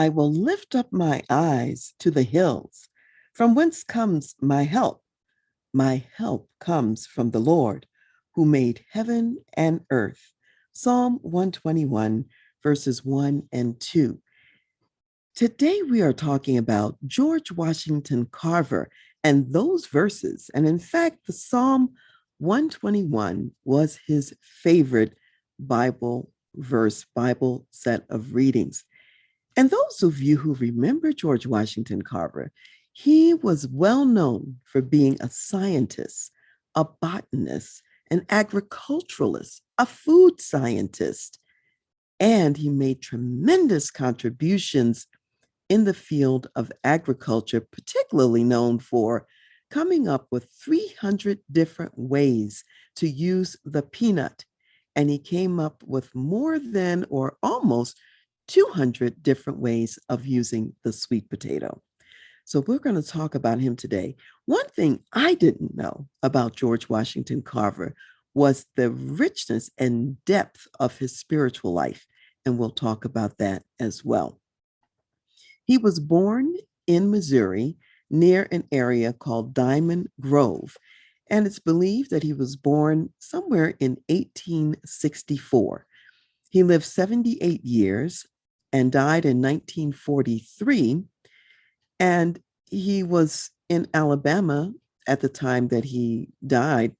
I will lift up my eyes to the hills. From whence comes my help? My help comes from the Lord, who made heaven and earth. Psalm 121, verses 1 and 2. Today we are talking about George Washington Carver and those verses. And in fact, the Psalm 121 was his favorite Bible verse, Bible set of readings. And those of you who remember George Washington Carver, he was well known for being a scientist, a botanist, an agriculturalist, a food scientist, and he made tremendous contributions in the field of agriculture, particularly known for coming up with 300 different ways to use the peanut. And he came up with more than or almost 200 different ways of using the sweet potato. So we're going to talk about him today. One thing I didn't know about George Washington Carver was the richness and depth of his spiritual life. And we'll talk about that as well. He was born in Missouri near an area called Diamond Grove, and it's believed that he was born somewhere in 1864. He lived 78 years and died in 1943, and he was in Alabama at the time that he died,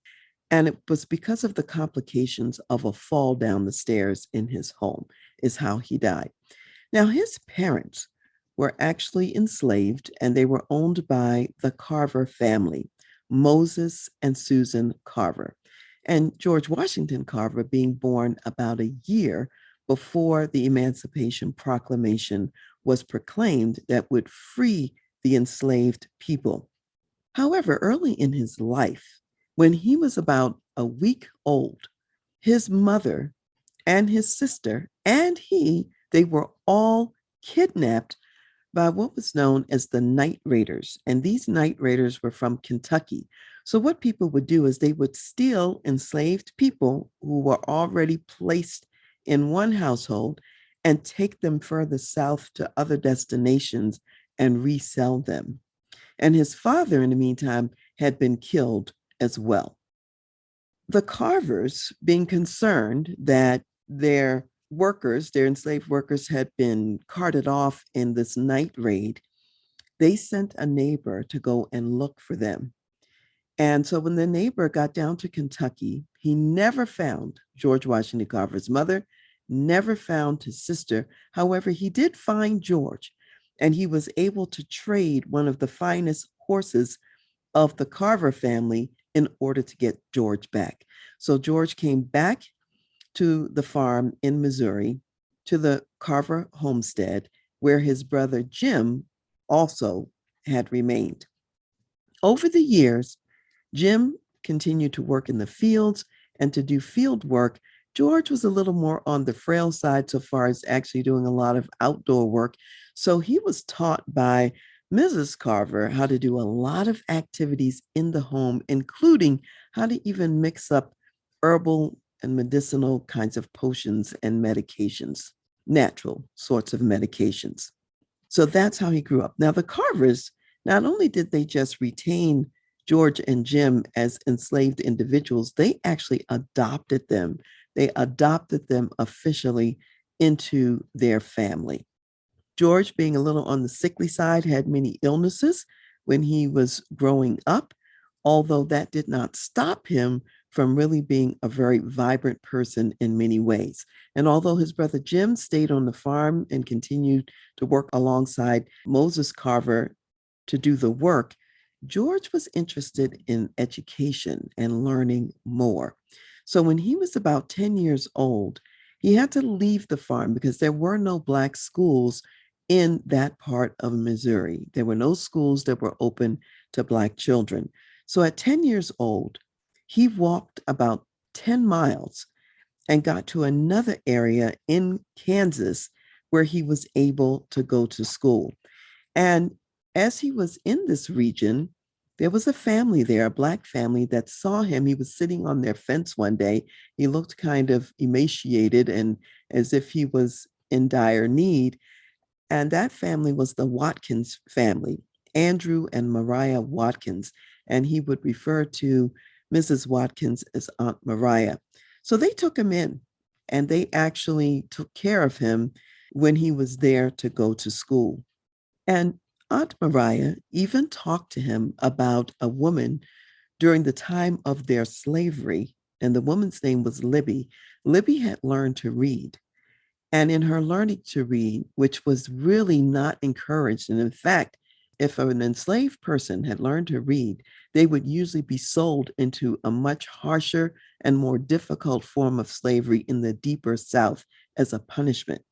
and it was because of the complications of a fall down the stairs in his home is how he died. Now, his parents were actually enslaved, and they were owned by the Carver family, Moses and Susan Carver. And George Washington Carver being born about a year before the Emancipation Proclamation was proclaimed that would free the enslaved people. However, early in his life, when he was about a week old, his mother and his sister and they were all kidnapped by what was known as the Night Raiders. And these Night Raiders were from Kentucky. So what people would do is they would steal enslaved people who were already placed in one household and take them further south to other destinations and resell them. And his father, in the meantime, had been killed as well. The Carvers, being concerned that their enslaved workers, had been carted off in this night raid, they sent a neighbor to go and look for them. And so when the neighbor got down to Kentucky, he never found George Washington Carver's mother, never found his sister. However, he did find George, and he was able to trade one of the finest horses of the Carver family in order to get George back. So George came back to the farm in Missouri, to the Carver homestead, where his brother Jim also had remained. Over the years, Jim continued to work in the fields and to do field work. George was a little more on the frail side so far as actually doing a lot of outdoor work. So he was taught by Mrs. Carver how to do a lot of activities in the home, including how to even mix up herbal and medicinal kinds of potions and medications, natural sorts of medications. So that's how he grew up. Now, the Carvers, not only did they just retain George and Jim as enslaved individuals, they actually adopted them. They adopted them officially into their family. George, being a little on the sickly side, had many illnesses when he was growing up, although that did not stop him from really being a very vibrant person in many ways. And although his brother Jim stayed on the farm and continued to work alongside Moses Carver to do the work, George was interested in education and learning more. So when he was about 10 years old, he had to leave the farm because there were no Black schools in that part of Missouri. There were no schools that were open to Black children. So at 10 years old, he walked about 10 miles and got to another area in Kansas where he was able to go to school. And as he was in this region, there was a family there, a Black family that saw him. He was sitting on their fence one day. He looked kind of emaciated and as if he was in dire need. And that family was the Watkins family, Andrew and Moriah Watkins. And he would refer to Mrs. Watkins as Aunt Moriah. So they took him in and they actually took care of him when he was there to go to school. And Aunt Moriah even talked to him about a woman during the time of their slavery. And the woman's name was Libby. Libby had learned to read. And in her learning to read, which was really not encouraged, and in fact, if an enslaved person had learned to read, they would usually be sold into a much harsher and more difficult form of slavery in the deeper South as a punishment.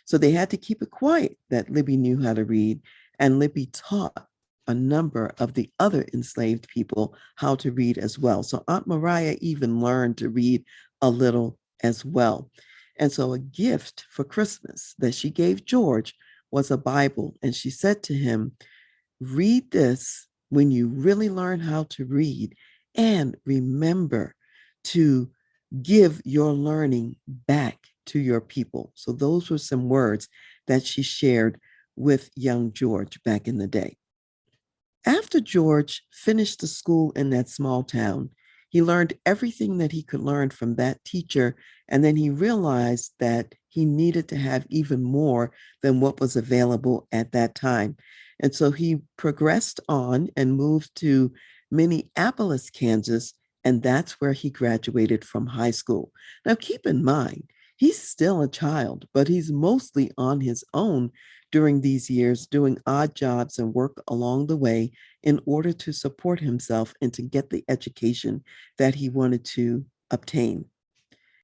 So they had to keep it quiet that Libby knew how to read, and Libby taught a number of the other enslaved people how to read as well. So Aunt Moriah even learned to read a little as well. And so a gift for Christmas that she gave George was a Bible. And she said to him, read this when you really learn how to read, and remember to give your learning back to your people. So those were some words that she shared with young George back in the day. After George finished the school in that small town, he learned everything that he could learn from that teacher. And then he realized that he needed to have even more than what was available at that time. And so he progressed on and moved to Minneapolis, Kansas, and that's where he graduated from high school. Now, keep in mind, he's still a child, but he's mostly on his own during these years, doing odd jobs and work along the way in order to support himself and to get the education that he wanted to obtain.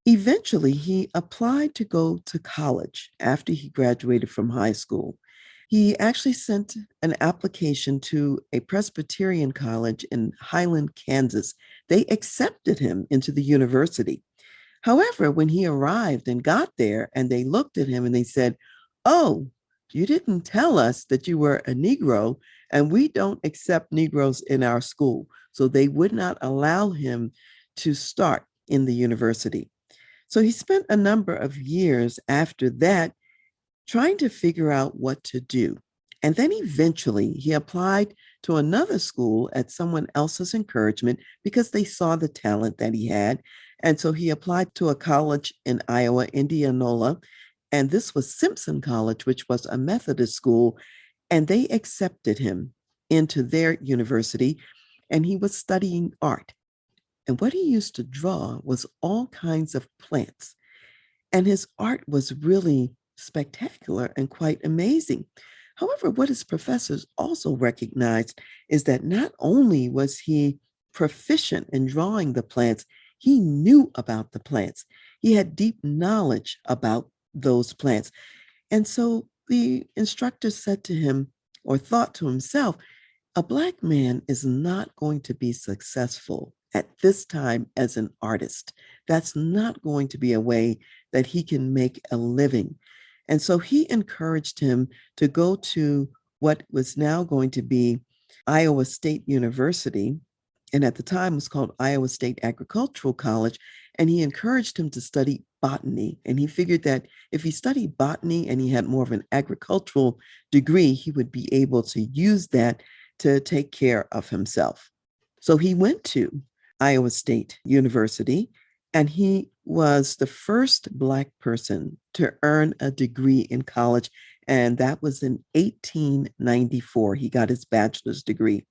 Eventually, he applied to go to college after he graduated from high school. He actually sent an application to a Presbyterian college in Highland, Kansas. They accepted him into the university. However, when he arrived and got there and they looked at him and they said, "Oh, you didn't tell us that you were a Negro, and we don't accept Negroes in our school." So they would not allow him to start in the university. So he spent a number of years after that trying to figure out what to do. And then eventually he applied to another school at someone else's encouragement because they saw the talent that he had. And so he applied to a college in Iowa, Indianola. And this was Simpson College, which was a Methodist school. And they accepted him into their university. And he was studying art. And what he used to draw was all kinds of plants. And his art was really spectacular and quite amazing. However, what his professors also recognized is that not only was he proficient in drawing the plants, he knew about the plants. He had deep knowledge about those plants. And so the instructor said to him, or thought to himself, a Black man is not going to be successful at this time as an artist. That's not going to be a way that he can make a living. And so he encouraged him to go to what was now going to be Iowa State University, and at the time was called Iowa State Agricultural College. And he encouraged him to study botany. And he figured that if he studied botany and he had more of an agricultural degree, he would be able to use that to take care of himself. So he went to Iowa State University, and he was the first Black person to earn a degree in college. And that was in 1894. He got his bachelor's degree.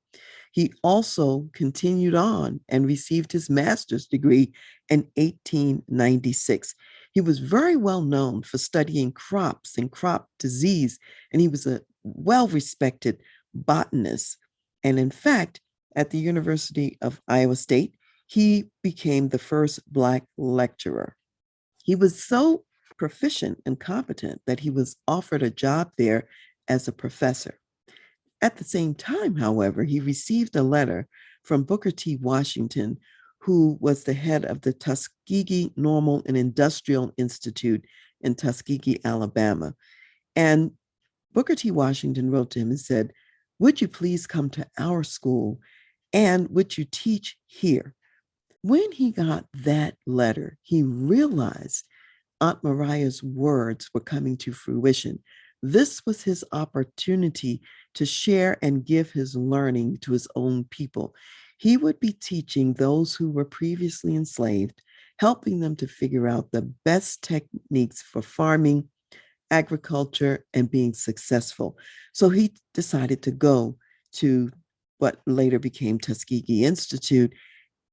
He also continued on and received his master's degree in 1896. He was very well known for studying crops and crop disease, and he was a well respected botanist. And in fact, at the University of Iowa State, he became the first Black lecturer. He was so proficient and competent that he was offered a job there as a professor. At the same time, however, he received a letter from Booker T. Washington, who was the head of the Tuskegee Normal and Industrial Institute in Tuskegee, Alabama. And Booker T. Washington wrote to him and said, "Would you please come to our school, and would you teach here?" When he got that letter, he realized Aunt Mariah's words were coming to fruition. This was his opportunity to share and give his learning to his own people. He would be teaching those who were previously enslaved, helping them to figure out the best techniques for farming, agriculture, and being successful. So he decided to go to what later became Tuskegee Institute,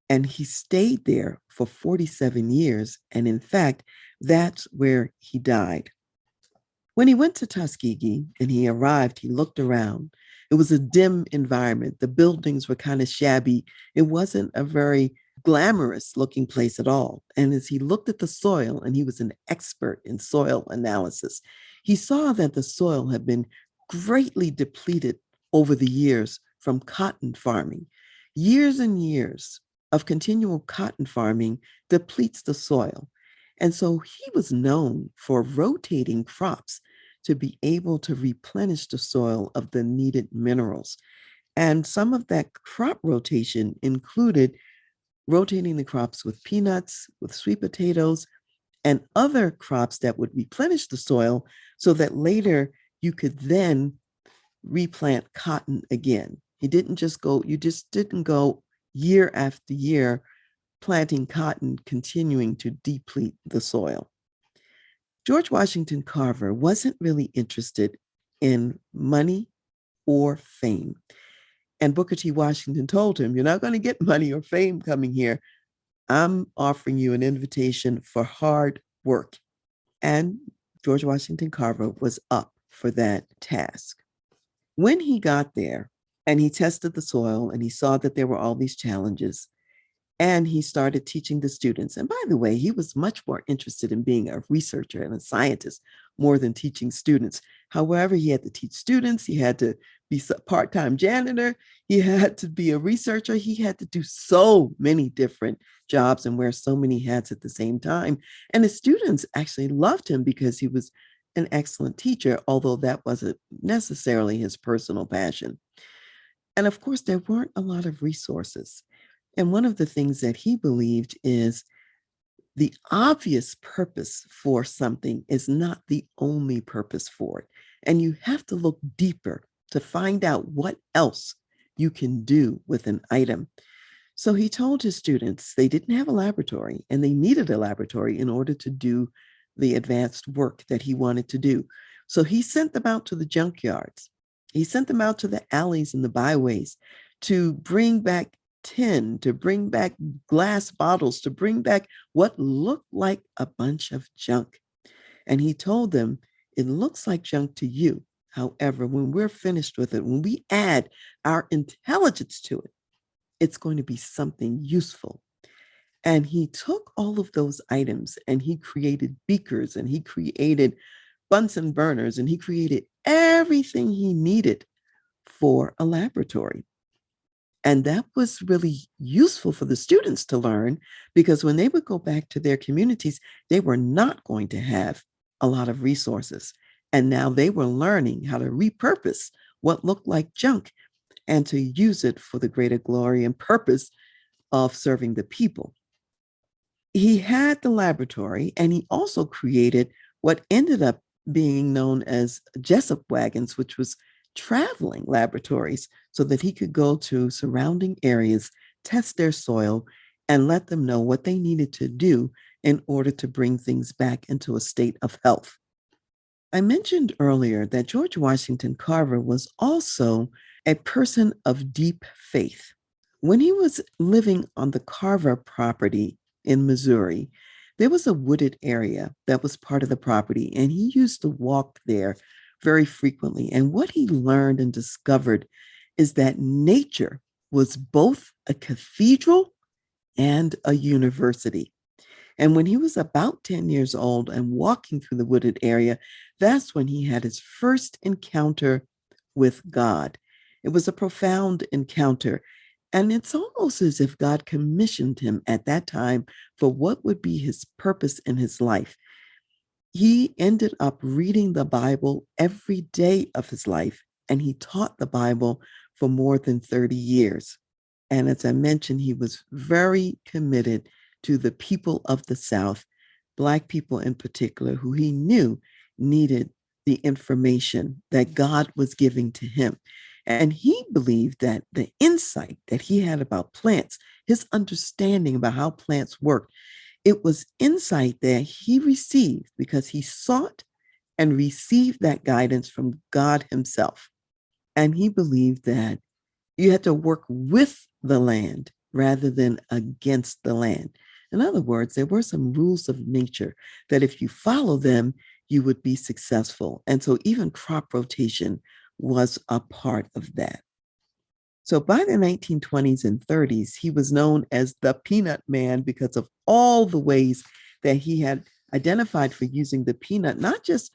and he stayed there for 47 years. And in fact, that's where he died. When he went to Tuskegee and he arrived, he looked around. It was a dim environment. The buildings were kind of shabby. It wasn't a very glamorous looking place at all. And as he looked at the soil, and he was an expert in soil analysis, he saw that the soil had been greatly depleted over the years from cotton farming. Years and years of continual cotton farming depletes the soil. And so he was known for rotating crops to be able to replenish the soil of the needed minerals. And some of that crop rotation included rotating the crops with peanuts, with sweet potatoes, and other crops that would replenish the soil so that later you could then replant cotton again. You just didn't go year after year planting cotton, continuing to deplete the soil. George Washington Carver wasn't really interested in money or fame. And Booker T. Washington told him, "You're not going to get money or fame coming here. I'm offering you an invitation for hard work." And George Washington Carver was up for that task. When he got there and he tested the soil and he saw that there were all these challenges, and he started teaching the students. And by the way, he was much more interested in being a researcher and a scientist more than teaching students. However, he had to teach students, he had to be a part-time janitor, he had to be a researcher, he had to do so many different jobs and wear so many hats at the same time. And the students actually loved him because he was an excellent teacher, although that wasn't necessarily his personal passion. And of course, there weren't a lot of resources. And one of the things that he believed is the obvious purpose for something is not the only purpose for it. And you have to look deeper to find out what else you can do with an item. So he told his students they didn't have a laboratory and they needed a laboratory in order to do the advanced work that he wanted to do. So he sent them out to the junkyards. He sent them out to the alleys and the byways to bring back tin, to bring back glass bottles, to bring back what looked like a bunch of junk. And he told them, it looks like junk to you. However, when we're finished with it, when we add our intelligence to it, it's going to be something useful. And he took all of those items and he created beakers and he created Bunsen burners and he created everything he needed for a laboratory. And that was really useful for the students to learn because when they would go back to their communities, they were not going to have a lot of resources. And now they were learning how to repurpose what looked like junk and to use it for the greater glory and purpose of serving the people. He had the laboratory and he also created what ended up being known as Jessup wagons, which was traveling laboratories so that he could go to surrounding areas, test their soil, and let them know what they needed to do in order to bring things back into a state of health. I mentioned earlier that George Washington Carver was also a person of deep faith. When he was living on the Carver property in Missouri, there was a wooded area that was part of the property, and he used to walk there very frequently. And what he learned and discovered is that nature was both a cathedral and a university. And when he was about 10 years old and walking through the wooded area, that's when he had his first encounter with God. It was a profound encounter. And it's almost as if God commissioned him at that time for what would be his purpose in his life. He ended up reading the Bible every day of his life, and he taught the Bible for more than 30 years. And as I mentioned, he was very committed to the people of the South, Black people in particular, who he knew needed the information that God was giving to him. And he believed that the insight that he had about plants, his understanding about how plants work, it was insight that he received because he sought and received that guidance from God himself. And he believed that you had to work with the land rather than against the land. In other words, there were some rules of nature that if you follow them, you would be successful. And so even crop rotation was a part of that. So by the 1920s and 30s, he was known as the Peanut Man because of all the ways that he had identified for using the peanut, not just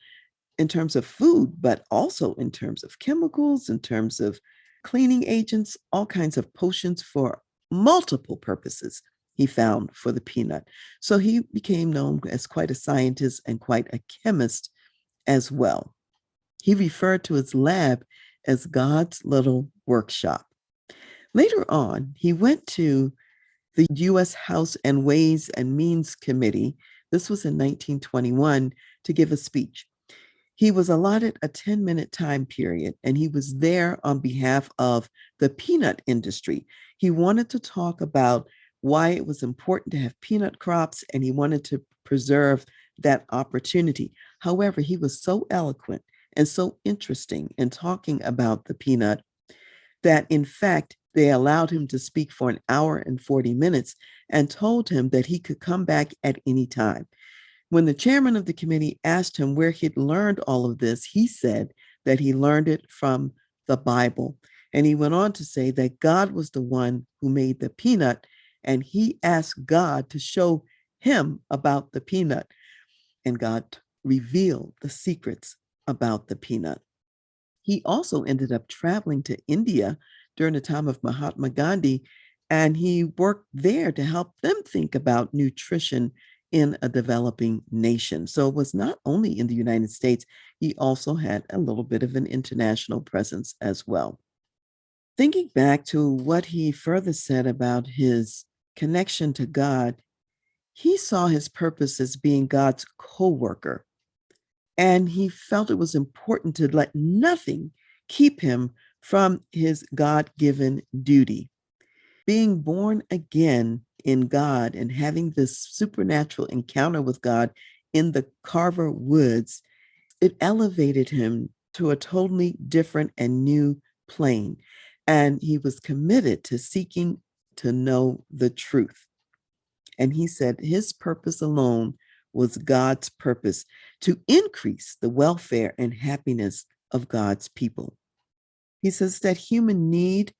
in terms of food, but also in terms of chemicals, in terms of cleaning agents, all kinds of potions for multiple purposes he found for the peanut. So he became known as quite a scientist and quite a chemist as well. He referred to his lab as God's little workshop. Later on, he went to the U.S. House and Ways and Means Committee. This was in 1921 to give a speech. He was allotted a 10-minute time period, and he was there on behalf of the peanut industry. He wanted to talk about why it was important to have peanut crops, and he wanted to preserve that opportunity. However, he was so eloquent and so interesting in talking about the peanut that, in fact, they allowed him to speak for an hour and 40 minutes and told him that he could come back at any time. When the chairman of the committee asked him where he'd learned all of this, he said that he learned it from the Bible. And he went on to say that God was the one who made the peanut, and he asked God to show him about the peanut. And God revealed the secrets about the peanut. He also ended up traveling to India during the time of Mahatma Gandhi, and he worked there to help them think about nutrition in a developing nation. So it was not only in the United States, he also had a little bit of an international presence as well. Thinking back to what he further said about his connection to God, he saw his purpose as being God's co-worker. And he felt it was important to let nothing keep him from his God-given duty. Being born again in God and having this supernatural encounter with God in the Carver woods, it elevated him to a totally different and new plane. And he was committed to seeking to know the truth. And he said his purpose alone was God's purpose to increase the welfare and happiness of God's people. He says that human need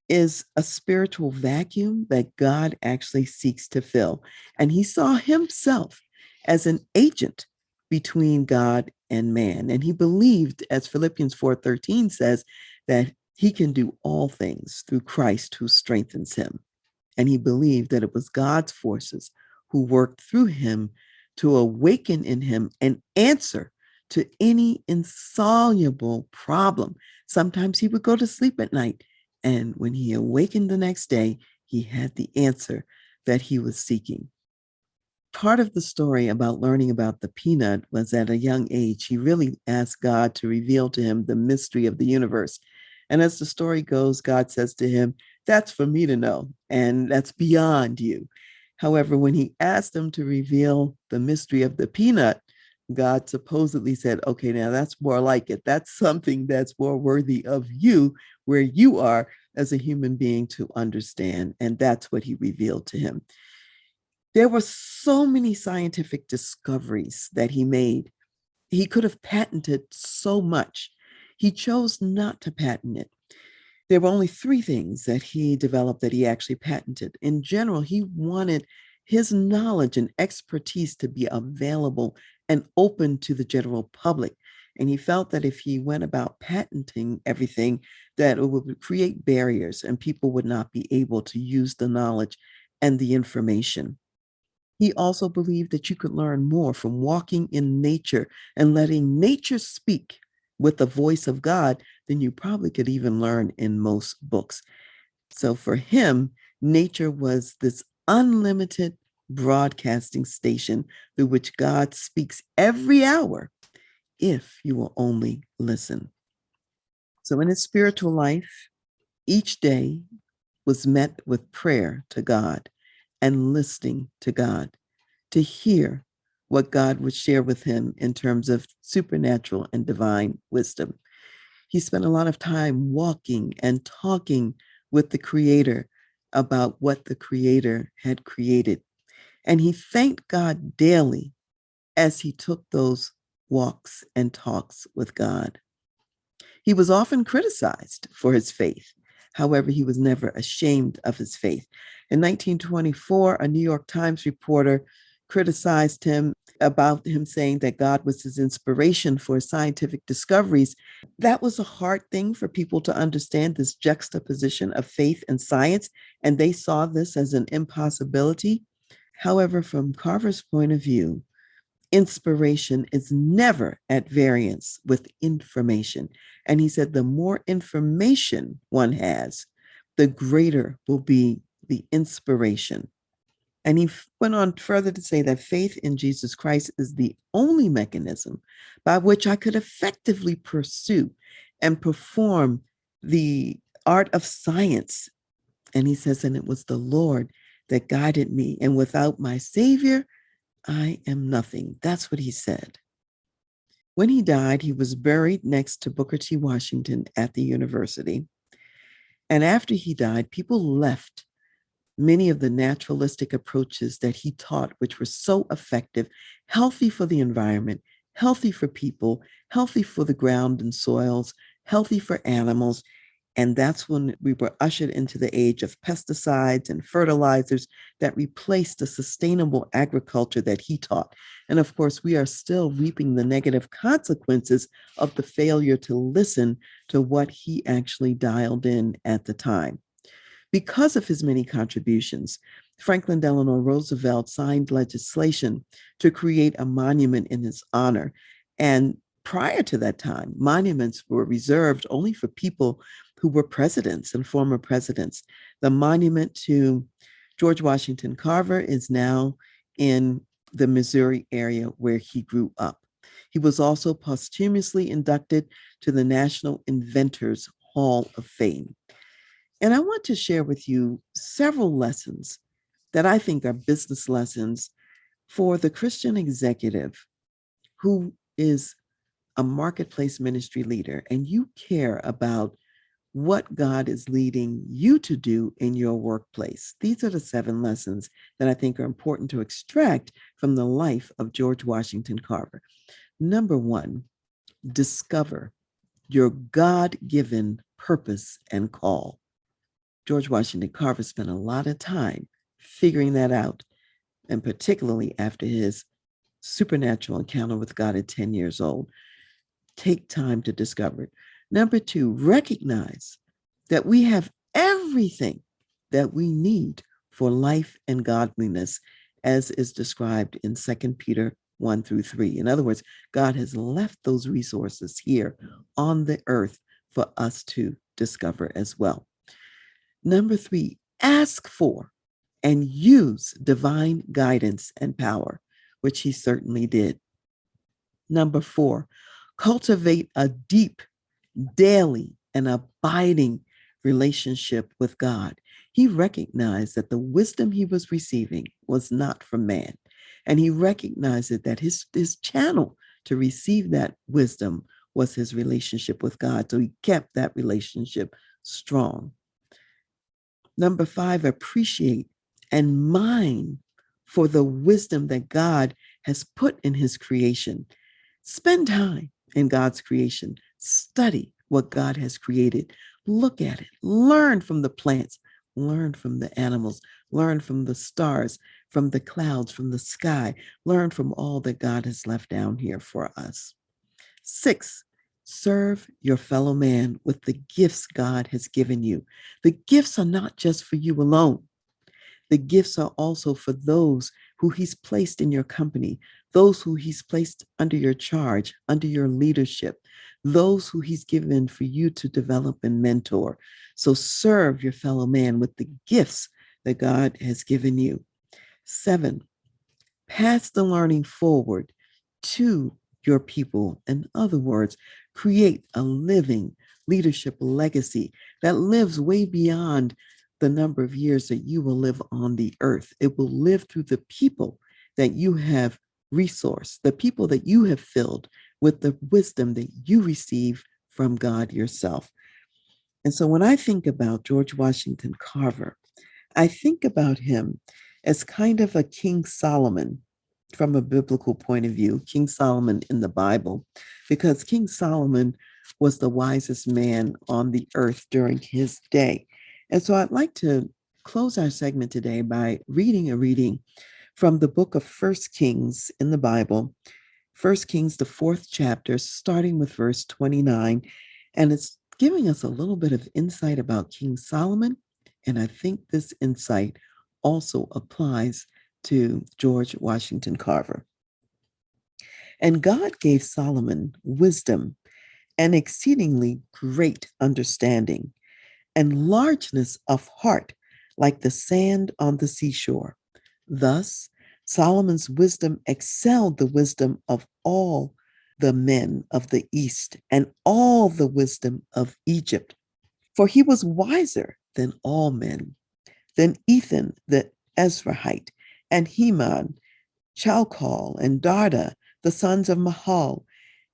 is a spiritual vacuum that God actually seeks to fill. And he saw himself as an agent between God and man. And he believed, as Philippians 4:13 says, that he can do all things through Christ who strengthens him. And he believed that it was God's forces who worked through him to awaken in him an answer to any insoluble problem. Sometimes he would go to sleep at night, and when he awakened the next day, he had the answer that he was seeking. Part of the story about learning about the peanut was at a young age, he really asked God to reveal to him the mystery of the universe. And as the story goes, God says to him, "That's for me to know, and that's beyond you." However, when he asked him to reveal the mystery of the peanut, God supposedly said, "Okay, now that's more like it. That's something that's more worthy of you, where you are as a human being to understand." And that's what he revealed to him. There were so many scientific discoveries that he made. He could have patented so much. He chose not to patent it. There were only 3 things that he developed that he actually patented. In general, he wanted his knowledge and expertise to be available and open to the general public. And he felt that if he went about patenting everything, that it would create barriers and people would not be able to use the knowledge and the information. He also believed that you could learn more from walking in nature and letting nature speak with the voice of God than you probably could even learn in most books. So for him, nature was this unlimited broadcasting station through which God speaks every hour if you will only listen. So in his spiritual life, each day was met with prayer to God and listening to God to hear what God would share with him in terms of supernatural and divine wisdom. He spent a lot of time walking and talking with the Creator about what the Creator had created. And he thanked God daily as he took those walks and talks with God. He was often criticized for his faith. However, he was never ashamed of his faith. In 1924, a New York Times reporter criticized him about him saying that God was his inspiration for his scientific discoveries. That was a hard thing for people to understand, this juxtaposition of faith and science, and they saw this as an impossibility. However, from Carver's point of view, inspiration is never at variance with information. And he said the more information one has, the greater will be the inspiration. And he went on further to say that faith in Jesus Christ is the only mechanism by which I could effectively pursue and perform the art of science. And he says, and it was the Lord that guided me. And without my Savior, I am nothing. That's what he said. When he died, he was buried next to Booker T. Washington at the university. And after he died, people left many of the naturalistic approaches that he taught, which were so effective, healthy for the environment, healthy for people, healthy for the ground and soils, healthy for animals. And that's when we were ushered into the age of pesticides and fertilizers that replaced the sustainable agriculture that he taught. And of course, we are still reaping the negative consequences of the failure to listen to what he actually dialed in at the time. Because of his many contributions, Franklin Delano Roosevelt signed legislation to create a monument in his honor. And prior to that time, monuments were reserved only for people who were presidents and former presidents. The monument to George Washington Carver is now in the Missouri area where he grew up. He was also posthumously inducted to the National Inventors Hall of Fame. And I want to share with you several lessons that I think are business lessons for the Christian executive who is a marketplace ministry leader and you care about what God is leading you to do in your workplace. These are the 7 lessons that I think are important to extract from the life of George Washington Carver. Number 1, discover your God-given purpose and call. George Washington Carver spent a lot of time figuring that out, and particularly after his supernatural encounter with God at 10 years old. Take time to discover it. Number 2, recognize that we have everything that we need for life and godliness, as is described in 2 Peter 1-3. In other words, God has left those resources here on the earth for us to discover as well. Number 3, ask for and use divine guidance and power, which he certainly did. Number 4, cultivate a deep, daily, and abiding relationship with God. He recognized that the wisdom he was receiving was not from man. And he recognized that his channel to receive that wisdom was his relationship with God. So he kept that relationship strong. Number 5, appreciate and mine for the wisdom that God has put in his creation. Spend time in God's creation. Study what God has created. Look at it. Learn from the plants. Learn from the animals. Learn from the stars, from the clouds, from the sky. Learn from all that God has left down here for us. 6, serve your fellow man with the gifts God has given you. The gifts are not just for you alone. The gifts are also for those who he's placed in your company, those who he's placed under your charge, under your leadership, those who he's given for you to develop and mentor. So serve your fellow man with the gifts that God has given you. 7, pass the learning forward to your people. In other words, create a living leadership legacy that lives way beyond the number of years that you will live on the earth. It will live through the people that you have resourced, the people that you have filled with the wisdom that you receive from God yourself. And so when I think about George Washington Carver, I think about him as kind of a King Solomon from a biblical point of view, King Solomon in the Bible, because King Solomon was the wisest man on the earth during his day. And so I'd like to close our segment today by reading a reading from the book of First Kings in the Bible, First Kings, the 4th chapter, starting with verse 29. And it's giving us a little bit of insight about King Solomon. And I think this insight also applies to George Washington Carver. And God gave Solomon wisdom and exceedingly great understanding and largeness of heart like the sand on the seashore. Thus, Solomon's wisdom excelled the wisdom of all the men of the East and all the wisdom of Egypt. For he was wiser than all men, than Ethan the Ezrahite, and Heman, Chalcol, and Darda, the sons of Mahal,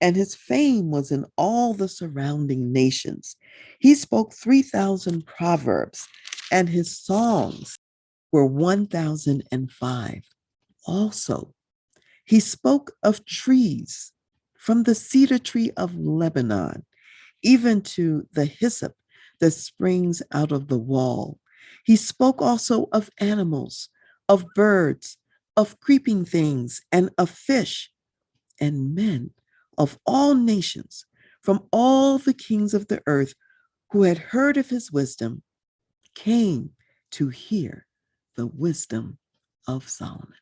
and his fame was in all the surrounding nations. He spoke 3,000 proverbs, and his songs were 1,005. Also, he spoke of trees, from the cedar tree of Lebanon, even to the hyssop that springs out of the wall. He spoke also of animals, of birds, of creeping things, and of fish, and men of all nations, from all the kings of the earth who had heard of his wisdom, came to hear the wisdom of Solomon.